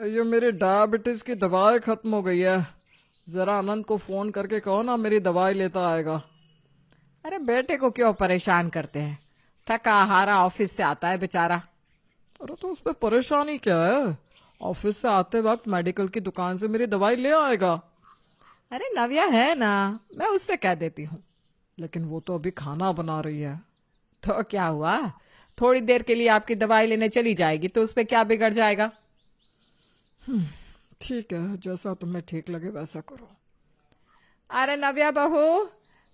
ये मेरी डायबिटीज की दवाई खत्म हो गई है। जरा अनंत को फोन करके कहो ना, मेरी दवाई लेता आएगा। अरे बेटे को क्यों परेशान करते हैं। थका हारा ऑफिस से आता है बेचारा। अरे तो उस पर परेशानी क्या है? ऑफिस से आते वक्त मेडिकल की दुकान से मेरी दवाई ले आएगा। अरे नव्या है ना, मैं उससे कह देती हूँ। लेकिन वो तो अभी खाना बना रही है। तो क्या हुआ, थोड़ी देर के लिए आपकी दवाई लेने चली जाएगी तो उसपे क्या बिगड़ जाएगा। ठीक है, जैसा तुम्हें ठीक लगे वैसा करो। अरे नव्या बहू,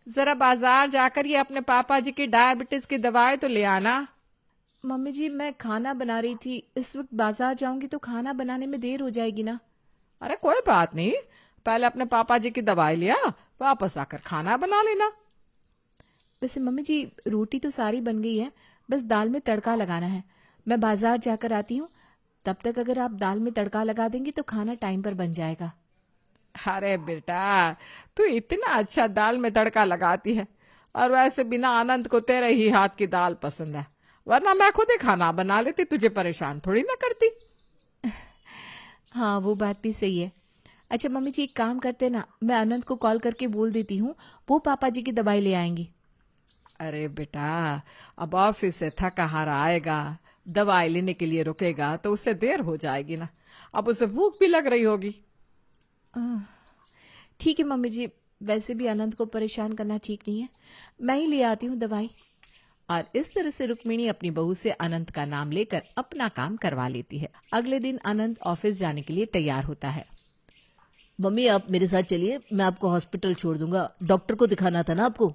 जरा बाजार जाकर ये अपने पापा जी की डायबिटीज की दवाई तो ले आना। मम्मी जी, मैं खाना बना रही थी। इस वक्त बाजार जाऊंगी तो खाना बनाने में देर हो जाएगी ना। अरे कोई बात नहीं, पहले अपने पापा जी की दवाई लिया, वापस आकर खाना बना लेना। वैसे मम्मी जी, रोटी तो सारी बन गई है, बस दाल में तड़का लगाना है। मैं बाजार जाकर आती हूँ, तब तक अगर आप दाल में तड़का लगा देंगी तो खाना टाइम पर बन जाएगा। अरे बेटा, तू इतना अच्छा दाल में तड़का लगाती है, और वैसे बिना आनंद को तेरे ही हाथ की दाल पसंद है, वरना मैं खुद ही खाना बना लेती, तुझे परेशान थोड़ी ना करती। हाँ, वो बात भी सही है। अच्छा मम्मी जी, एक काम करते ना, मैं अनंत को कॉल करके बोल देती हूँ, वो पापा जी की दवाई ले आएंगी। अरे बेटा, अब ऑफिस से थका हारा आएगा, दवाई लेने के लिए रुकेगा तो उससे देर हो जाएगी ना। अब उसे भूख भी लग रही होगी। आह, ठीक है मम्मी जी, वैसे भी अनंत को परेशान करना ठीक नहीं है। मैं ही ले आती हूँ दवाई। और इस तरह से रुक्मिणी अपनी बहू से अनंत का नाम लेकर अपना काम करवा लेती है। अगले दिन अनंत ऑफिस जाने के लिए तैयार होता है। मम्मी आप मेरे साथ चलिए, मैं आपको हॉस्पिटल छोड़ दूंगा, डॉक्टर को दिखाना था ना आपको।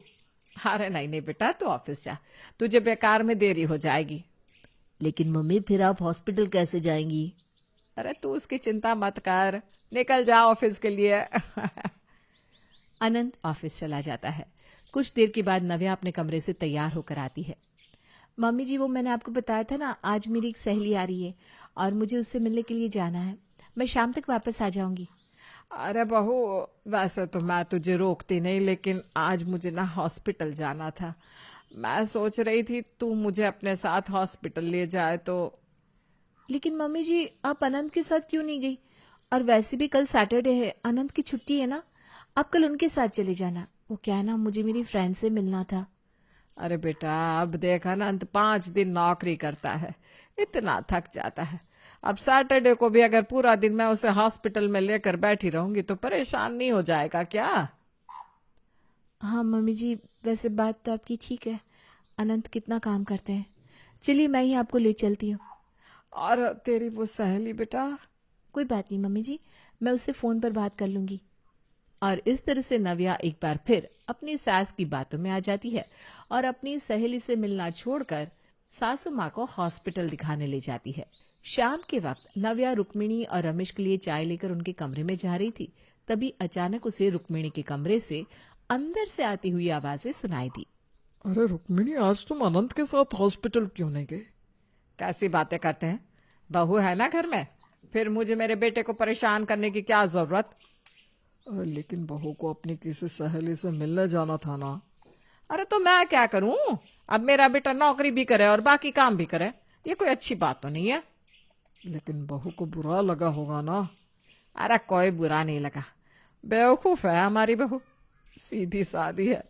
अरे नहीं नहीं बेटा, तू ऑफिस जा, तुझे बेकार में देरी हो जाएगी। लेकिन मम्मी फिर आप हॉस्पिटल कैसे जाएंगी? अरे तू उसकी चिंता मत कर, निकल जा ऑफिस के लिए। अनंत ऑफिस चला जाता है। कुछ देर के बाद नव्या अपने कमरे से तैयार होकर आती है। मम्मी जी, वो मैंने आपको बताया था ना, आज मेरी एक सहेली आ रही है और मुझे उससे मिलने के लिए जाना है। मैं शाम तक वापस आ जाऊंगी। अरे बहू, वैसे तो मैं तुझे रोकती नहीं, लेकिन आज मुझे ना हॉस्पिटल जाना था। मैं सोच रही थी तू मुझे अपने साथ हॉस्पिटल ले जाए तो। लेकिन मम्मी जी, आप अनंत के साथ क्यों नहीं गई? और वैसे भी कल सैटरडे है, अनंत की छुट्टी है ना। आप कल उनके साथ चले जाना। वो क्या है ना, मुझे मेरी फ्रेंड से मिलना था। अरे बेटा, अब देख अनंत 5 दिन नौकरी करता है, इतना थक जाता है। अब सैटरडे को भी अगर पूरा दिन मैं उसे हॉस्पिटल में लेकर बैठी रहूंगी तो परेशान नहीं हो जाएगा क्या। हाँ मम्मी जी, वैसे बात तो आपकी ठीक है। अनंत कितना काम करते हैं। चलिए, मैं ही आपको ले चलती हूँ। और तेरी वो सहेली बेटा? कोई बात नहीं मम्मी जी, मैं उससे फोन पर बात कर लूंगी। और इस तरह से नव्या एक बार फिर अपनी सास की बातों में आ जाती है और अपनी सहेली से मिलना छोड़कर सासू माँ को हॉस्पिटल दिखाने ले जाती है। शाम के वक्त नव्या रुक्मिणी और रमेश के लिए चाय लेकर उनके कमरे में जा रही थी। तभी अचानक उसे रुक्मिणी के कमरे से अंदर से आती हुई आवाजें सुनाई दी। अरे रुक्मिणी, आज तुम अनंत के साथ हॉस्पिटल क्यों नहीं गए? कैसी बातें करते हैं, बहू है ना घर में, फिर मुझे मेरे बेटे को परेशान करने की क्या जरूरत। अरे लेकिन बहू को अपनी किसी सहेली से मिलने जाना था ना। अरे तो मैं क्या करूं, अब मेरा बेटा नौकरी भी करे और बाकी काम भी करे, ये कोई अच्छी बात तो नहीं है। लेकिन बहू को बुरा लगा होगा ना। अरे कोई बुरा नहीं लगा, बेवकूफ है हमारी बहू, सीधी सादी है।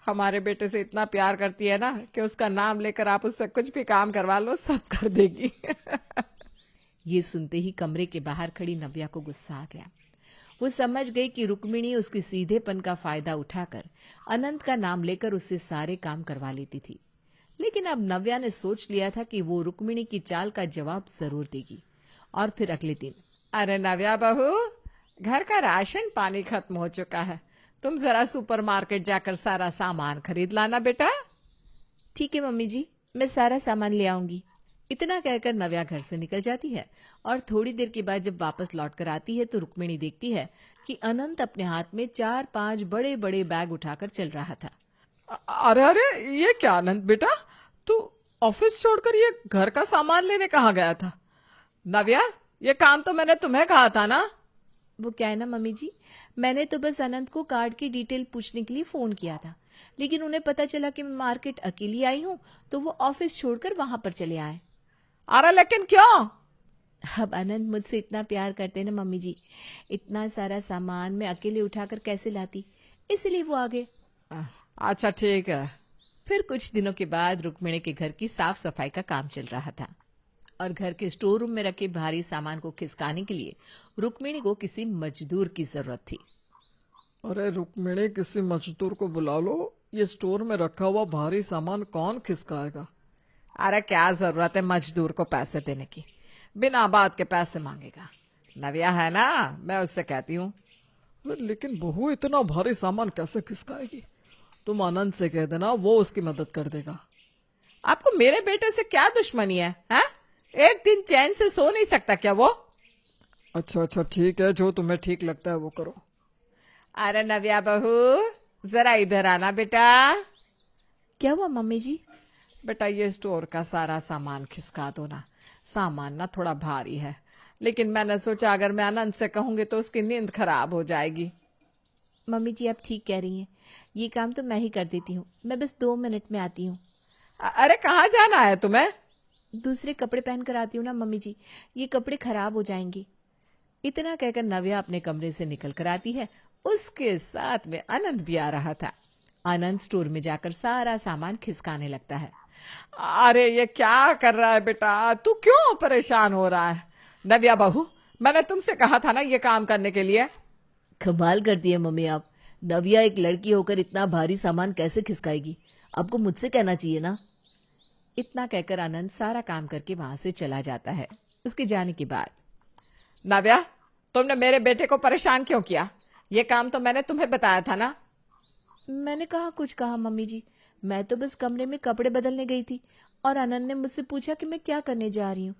हमारे बेटे से इतना प्यार करती है ना कि उसका नाम लेकर आप उससे कुछ भी काम करवा लो, सब कर देगी। ये सुनते ही कमरे के बाहर खड़ी नव्या को गुस्सा आ गया। वो समझ गई कि रुक्मिणी उसकी सीधेपन का फायदा उठाकर अनंत का नाम लेकर उससे सारे काम करवा लेती थी। लेकिन अब नव्या ने सोच लिया था कि वो रुक्मिणी की चाल का जवाब जरूर देगी। और फिर अगले दिन, अरे नव्या बहू, घर का राशन पानी खत्म हो चुका है, तुम जरा सुपरमार्केट जाकर सारा सामान खरीद लाना बेटा। ठीक है मम्मी जी, मैं सारा सामान ले आऊंगी। इतना कहकर नव्या घर से निकल जाती है और थोड़ी देर के बाद जब वापस लौट कर आती है तो रुक्मिणी देखती है कि अनंत अपने हाथ में 4-5 बड़े बड़े बैग उठाकर चल रहा था। अरे अरे, ये क्या अनंत बेटा, तू ऑफिस छोड़कर ये घर का सामान लेने कहाँ गया था? नव्या, ये काम तो मैंने तुम्हें कहा था ना। वो क्या है ना मम्मी जी, मैंने तो बस अनंत को कार्ड की डिटेल पूछने के लिए फोन किया था, लेकिन उन्हें पता चला कि मैं मार्केट अकेली आई हूँ, तो वो ऑफिस छोड़कर वहां पर चले आए। अरे लेकिन क्यों? अब आनंद मुझसे इतना प्यार करते ना मम्मी जी, इतना सारा सामान मैं अकेले उठाकर कैसे लाती, इसलिए वो आ गए। अच्छा ठीक है। फिर कुछ दिनों के बाद रुक्मिणी के घर की साफ सफाई का काम चल रहा था और घर के स्टोर रूम में रखे भारी सामान को खिसकाने के लिए रुक्मिणी को किसी मजदूर की जरूरत थी। अरे रुक्मिणी, किसी मजदूर को बुला लो, ये स्टोर में रखा हुआ भारी सामान कौन खिसकाएगा। अरे क्या जरूरत है मजदूर को पैसे देने की, बिना बात के पैसे मांगेगा। नव्या है ना, मैं उससे कहती हूँ। अरे लेकिन बहू, इतना भारी सामान कैसे खिसकाएगी? तुम आनंद से कह देना, वो उसकी मदद कर देगा। आपको मेरे बेटे से क्या दुश्मनी है, हैं? एक दिन चैन से सो नहीं सकता क्या वो? अच्छा अच्छा ठीक है, जो तुम्हें ठीक लगता है वो करो। अरे नव्या बहू, जरा इधर आना बेटा। क्या हुआ मम्मी जी? बेटा ये स्टोर का सारा सामान खिसका दो ना। सामान ना थोड़ा भारी है, लेकिन मैंने सोचा अगर मैं आनंद से कहूंगी तो उसकी नींद खराब हो जाएगी। मम्मी जी आप ठीक कह रही हैं, ये काम तो मैं ही कर देती हूँ, मैं बस 2 मिनट में आती हूँ। अरे कहाँ जाना है तुम्हें? दूसरे कपड़े पहन कर आती हूँ ना मम्मी जी, ये कपड़े खराब हो जाएंगे। इतना कहकर नव्या अपने कमरे से निकल कर आती है। उसके साथ में आनंद भी आ रहा था। आनंद स्टोर में जाकर सारा सामान खिसकाने लगता है। अरे ये क्या कर रहा है बेटा, तू क्यों परेशान हो रहा है? नव्या बहू, मैंने तुमसे कहा था ना ये काम करने के लिए। कमाल करती है मम्मी आप। नव्या एक लड़की होकर इतना भारी सामान कैसे खिसकाएगी? आपको मुझसे कहना चाहिए ना। इतना कहकर आनंद सारा काम करके वहां से चला जाता है। उसके जाने के बाद, नव्या, तुमने मेरे बेटे को परेशान क्यों किया? ये काम तो मैंने तुम्हें बताया था ना। मैंने कहा कुछ कहा मम्मी जी, मैं तो बस कमरे में कपड़े बदलने गई थी और आनंद ने मुझसे पूछा कि मैं क्या करने जा रही हूँ,